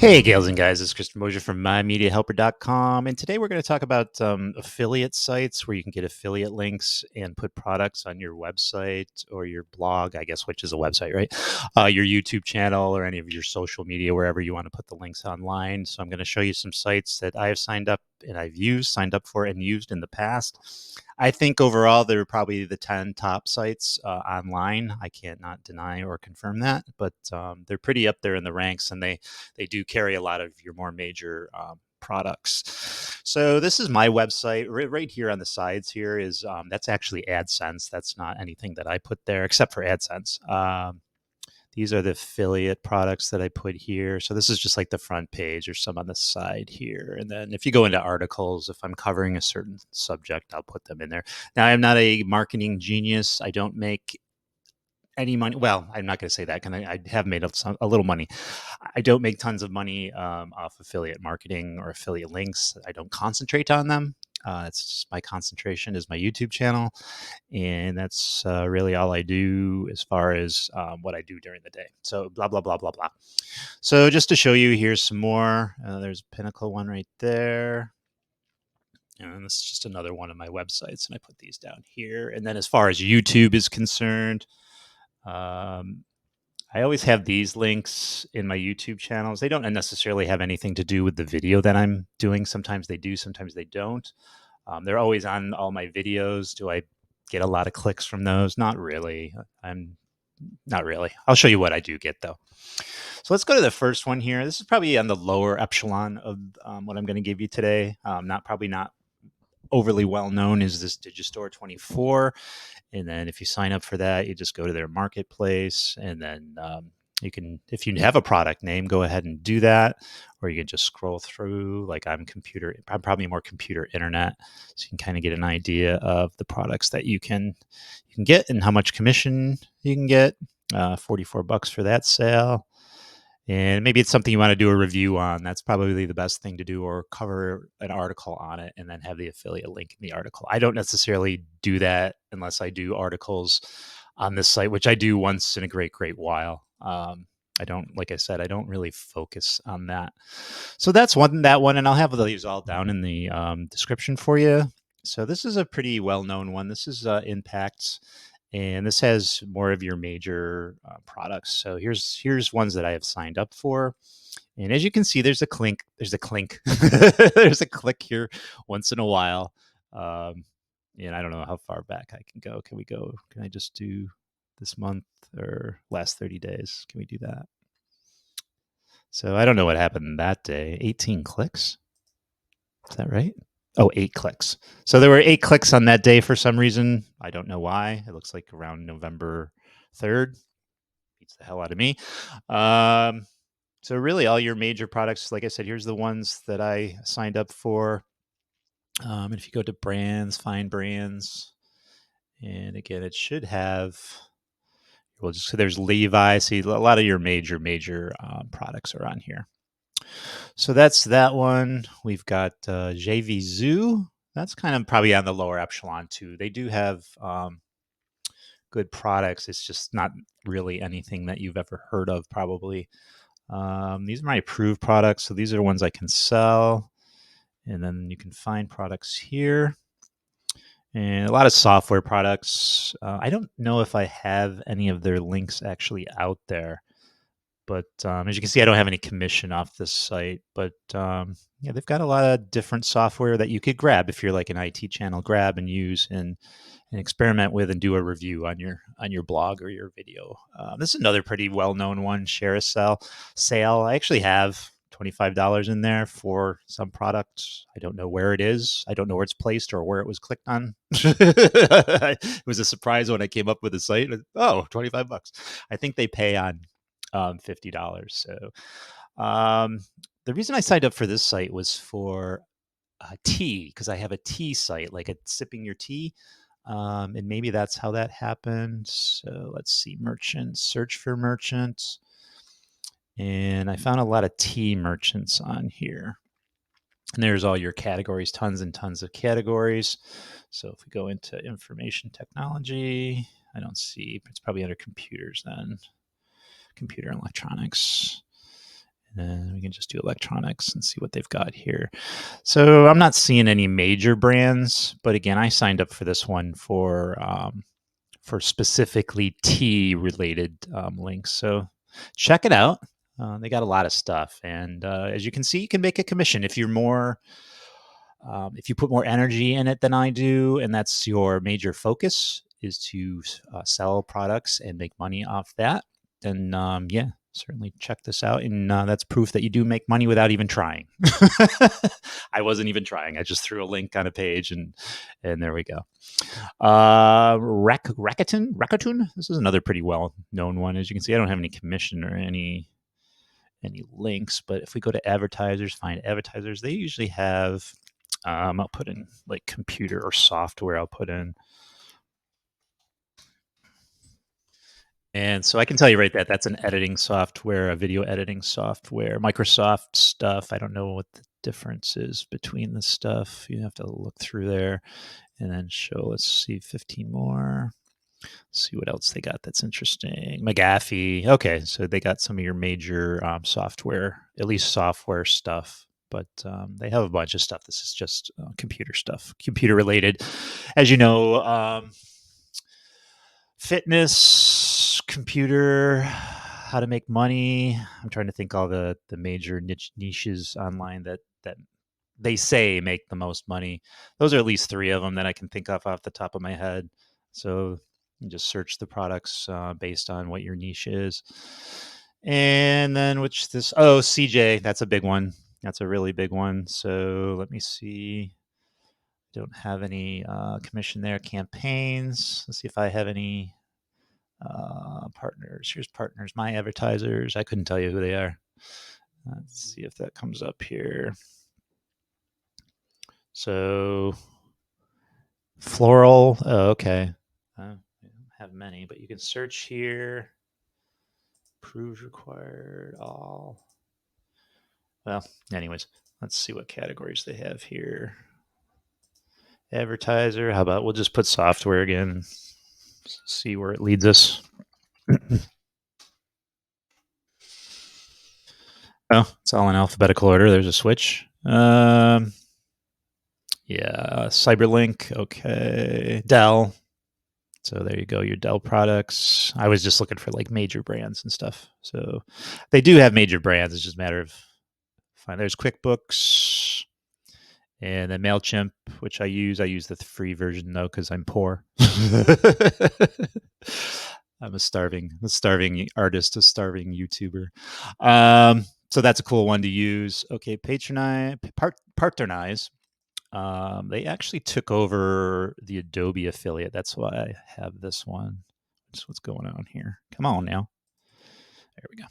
Hey, gals and guys, it's Christian Mosier from MyMediaHelper.com, and today we're going to talk about affiliate sites where you can get affiliate links and put products on your website or your blog, I guess, which is a website, right? Your YouTube channel or any of your social media, wherever you want to put the links online. So I'm going to show you some sites that I have signed up for and used in the past. I think overall they're probably the 10 top sites online. I can't not deny or confirm that, but they're pretty up there in the ranks, and they do carry a lot of your more major products. So this is my website. Right here on the sides here is that's actually AdSense. That's not anything that I put there except for AdSense. These are the affiliate products that I put here. So this is just like the front page or some on the side here. And then if you go into articles, if I'm covering a certain subject, I'll put them in there. Now, I'm not a marketing genius. I don't make any money. Well, I'm not going to say that because I have made a little money. I don't make tons of money off affiliate marketing or affiliate links. I don't concentrate on them. It's just my concentration is my YouTube channel, and that's really all I do as far as what I do during the day. So blah blah blah blah blah. So just to show you, here's some more. There's a Pinnacle one right there. And this is just another one of my websites, and I put these down here. And then as far as YouTube is concerned, I always have these links in my YouTube channels. They don't necessarily have anything to do with the video that I'm doing. Sometimes they do, sometimes they don't. They're always on all my videos. Do I get a lot of clicks from those? Not really. I'm not really. I'll show you what I do get though. So let's go to the first one here. This is probably on the lower echelon of what I'm going to give you today. Probably not overly well known is this Digistore 24. And then if you sign up for that, you just go to their marketplace, and then you can, if you have a product name, go ahead and do that, or you can just scroll through. Like I'm probably more computer internet, so you can kind of get an idea of the products that you can get and how much commission you can get. $44 for that sale. And maybe it's something you want to do a review on. That's probably the best thing to do, or cover an article on it and then have the affiliate link in the article. I don't necessarily do that unless I do articles on this site, which I do once in a great while. Like I said, I don't really focus on that. So that's that one. And I'll have these all down in the description for you. So this is a pretty well-known one. This is Impacts. And this has more of your major products. So here's ones that I have signed up for. And as you can see, there's a clink. There's a clink. There's a click here once in a while. And I don't know how far back I can go. Can we go? Can I just do this month or last 30 days? Can we do that? So I don't know what happened that day. 18 clicks. Is that right? Oh, 8 clicks. So there were 8 clicks on that day for some reason. I don't know why. It looks like around November 3rd. Beats the hell out of me. So really all your major products, like I said, here's the ones that I signed up for. And if you go to brands, find brands, and again, it should have, well, just so there's Levi. See, a lot of your major products are on here. So that's that one. We've got JVZoo. That's kind of probably on the lower echelon too. They do have good products. It's just not really anything that you've ever heard of, probably. These are my approved products. So these are ones I can sell. And then you can find products here. And a lot of software products. I don't know if I have any of their links actually out there. But as you can see, I don't have any commission off this site. But yeah, they've got a lot of different software that you could grab if you're like an IT channel, grab and use and experiment with and do a review on your blog or your video. This is another pretty well-known one, ShareASale. I actually have $25 in there for some products. I don't know where it is. I don't know where it's placed or where it was clicked on. It was a surprise when I came up with the site. Oh, $25. I think they pay on $50. So the reason I signed up for this site was for tea, because I have a tea site, like a sipping your tea. And maybe that's how that happened. So let's see, merchant, search for merchants. And I found a lot of tea merchants on here. And there's all your categories, tons and tons of categories. So if we go into information technology, I don't see, it's probably under computers then. Computer and electronics. And we can just do electronics and see what they've got here. So I'm not seeing any major brands, but again, I signed up for this one for specifically tea related links. So check it out. They got a lot of stuff, and as you can see, you can make a commission if you're more if you put more energy in it than I do, and that's your major focus is to sell products and make money off that. Then yeah, certainly check this out, and that's proof that you do make money without even trying. I wasn't even trying. I just threw a link on a page, and there we go. Rakuten. This is another pretty well known one. As you can see, I don't have any commission or any links, but if we go to advertisers, find advertisers, they usually have. I'll put in like computer or software. I'll put in. And so I can tell you right that that's an editing software, a video editing software, Microsoft stuff. I don't know what the difference is between the stuff. You have to look through there and then show. Let's see, 15 more. Let's see what else they got that's interesting. McAfee. Okay, so they got some of your major software, at least software stuff. But they have a bunch of stuff. This is just computer stuff, computer related. As you know, fitness, computer, how to make money. I'm trying to think all the major niches online that they say make the most money. Those are at least three of them that I can think of off the top of my head. So you just search the products based on what your niche is. And then CJ, that's a big one. That's a really big one. So let me see. Don't have any commission there. Campaigns. Let's see if I have any partners. Here's partners, my advertisers. I couldn't tell you who they are. Let's see if that comes up here. So floral. Oh, okay. I don't have many, but you can search here. Proves required. All. Well, anyways, let's see what categories they have here. Advertiser. How about we'll just put software again. See where it leads us. Oh, it's all in alphabetical order. There's a switch. Yeah, Cyberlink. Okay, Dell. So there you go, your Dell products. I was just looking for like major brands and stuff. So they do have major brands. It's just a matter of fine. There's QuickBooks and then MailChimp, which I use. I use the free version though because I'm poor. I'm a starving artist, a starving YouTuber. So that's a cool one to use. Okay, Partnerize. They actually took over the Adobe affiliate. That's why I have this one. That's what's going on here. Come on now. There we go.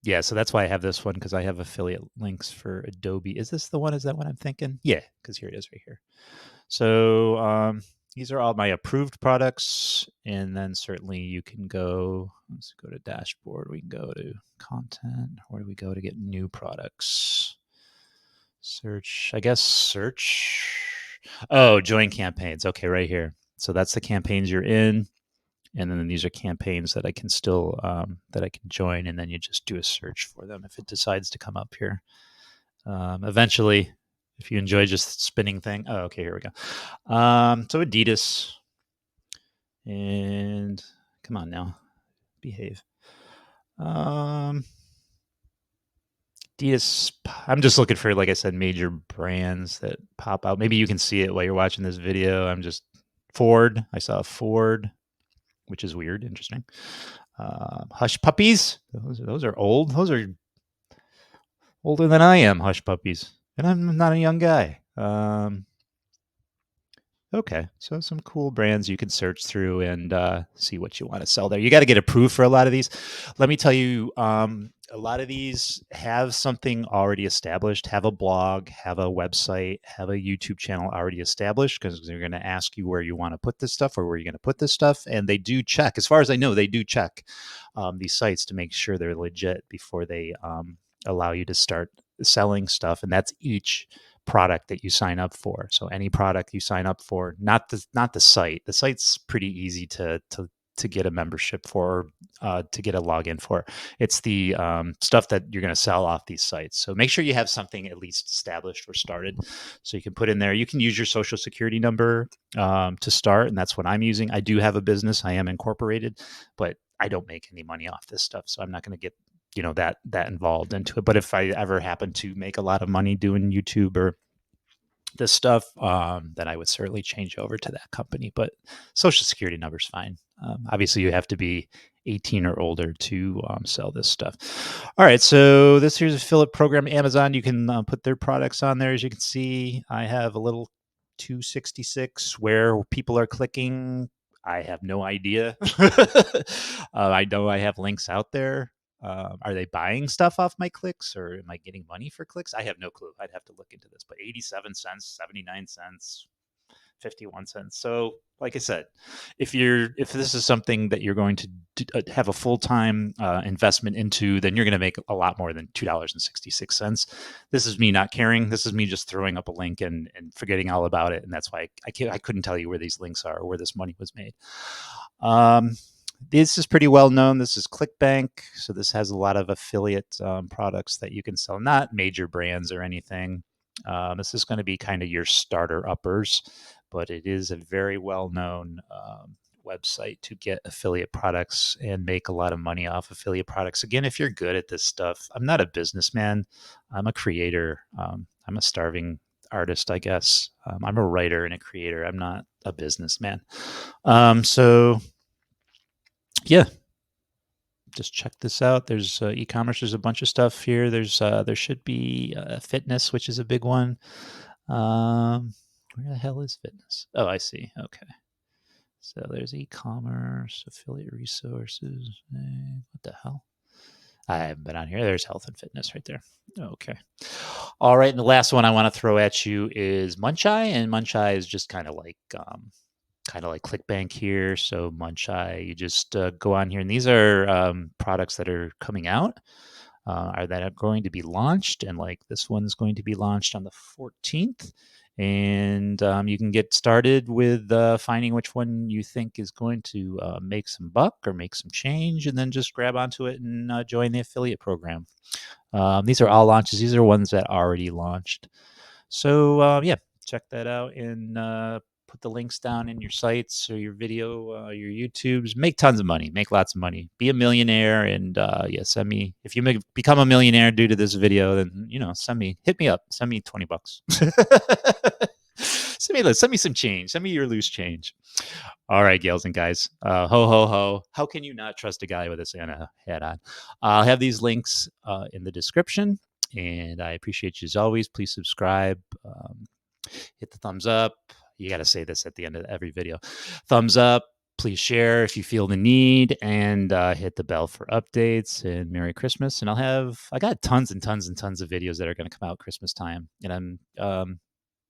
Yeah, so that's why I have this one because I have affiliate links for Adobe. Is this the one? Is that what I'm thinking? Yeah, because here it is right here. So these are all my approved products. And then certainly you can go, let's go to dashboard. We can go to content. Where do we go to get new products? Search, I guess search. Oh, join campaigns. Okay, right here. So that's the campaigns you're in. And then these are campaigns that I can still, that I can join. And then you just do a search for them if it decides to come up here. Eventually, if you enjoy just spinning thing. Oh, okay, here we go. So Adidas. And come on now, behave. Adidas. I'm just looking for, like I said, major brands that pop out. Maybe you can see it while you're watching this video. I'm just Ford. I saw Ford, which is weird, interesting. Hush Puppies. Those are old. Those are older than I am. Hush Puppies, and I'm not a young guy. Okay, so some cool brands you can search through and see what you want to sell there. You got to get approved for a lot of these. Let me tell you, a lot of these have something already established, have a blog, have a website, have a YouTube channel already established because they're going to ask you where you want to put this stuff or where you're going to put this stuff. And they do check, as far as I know, they do check these sites to make sure they're legit before they allow you to start selling stuff. And that's each product that you sign up for. So any product you sign up for, not the site. The site's pretty easy to to get a membership for, to get a login for. It's the stuff that you're going to sell off these sites. So make sure you have something at least established or started. So you can put in there, you can use your social security number to start. And that's what I'm using. I do have a business. I am incorporated, but I don't make any money off this stuff. So I'm not going to get, that involved into it. But if I ever happen to make a lot of money doing YouTube or this stuff, then I would certainly change over to that company. But social security number's fine. Obviously, you have to be 18 or older to sell this stuff. All right, so this here's affiliate program. Amazon, you can put their products on there. As you can see, I have a little 266 where people are clicking. I have no idea. I know I have links out there. Are they buying stuff off my clicks, or am I getting money for clicks? I have no clue. I'd have to look into this. But 87 cents, 79 cents, 51 cents. So, like I said, if this is something that you're going to have a full-time investment into, then you're going to make a lot more than $2.66. This is me not caring. This is me just throwing up a link and forgetting all about it. And that's why I couldn't tell you where these links are or where this money was made. This is pretty well known. This is ClickBank. So this has a lot of affiliate products that you can sell, not major brands or anything. This is going to be kind of your starter uppers, but it is a very well-known website to get affiliate products and make a lot of money off affiliate products. Again, if you're good at this stuff, I'm not a businessman. I'm a creator. I'm a starving artist, I guess. I'm a writer and a creator. I'm not a businessman. So yeah, just check this out. There's e-commerce. There's a bunch of stuff here. There should be fitness, which is a big one. Where the hell is fitness? Oh, I see. Okay. So there's e-commerce, affiliate resources. What the hell? I haven't been on here. There's health and fitness right there. Okay. All right. And the last one I want to throw at you is MunchEye. And MunchEye is just kind of like ClickBank here. So MunchEye, you just go on here, and these are products that are coming out, that are going to be launched, and like this one's going to be launched on the 14th. And you can get started with finding which one you think is going to make some buck or make some change, and then just grab onto it and join the affiliate program. These are all launches. These are ones that already launched. So yeah, check that out, and put the links down in your sites or your video, your YouTubes. Make tons of money. Make lots of money. Be a millionaire, and yeah, send me if you become a millionaire due to this video. Then hit me up. Send me $20. Send me some change. Send me your loose change. All right, gals and guys. Ho ho ho! How can you not trust a guy with a Santa hat on? I'll have these links in the description. And I appreciate you as always. Please subscribe. Hit the thumbs up. You got to say this at the end of every video. Thumbs up. Please share if you feel the need, and hit the bell for updates. And Merry Christmas. And I got tons and tons and tons of videos that are going to come out Christmas time. And I'm,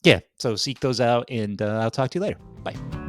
yeah. So seek those out, and I'll talk to you later. Bye.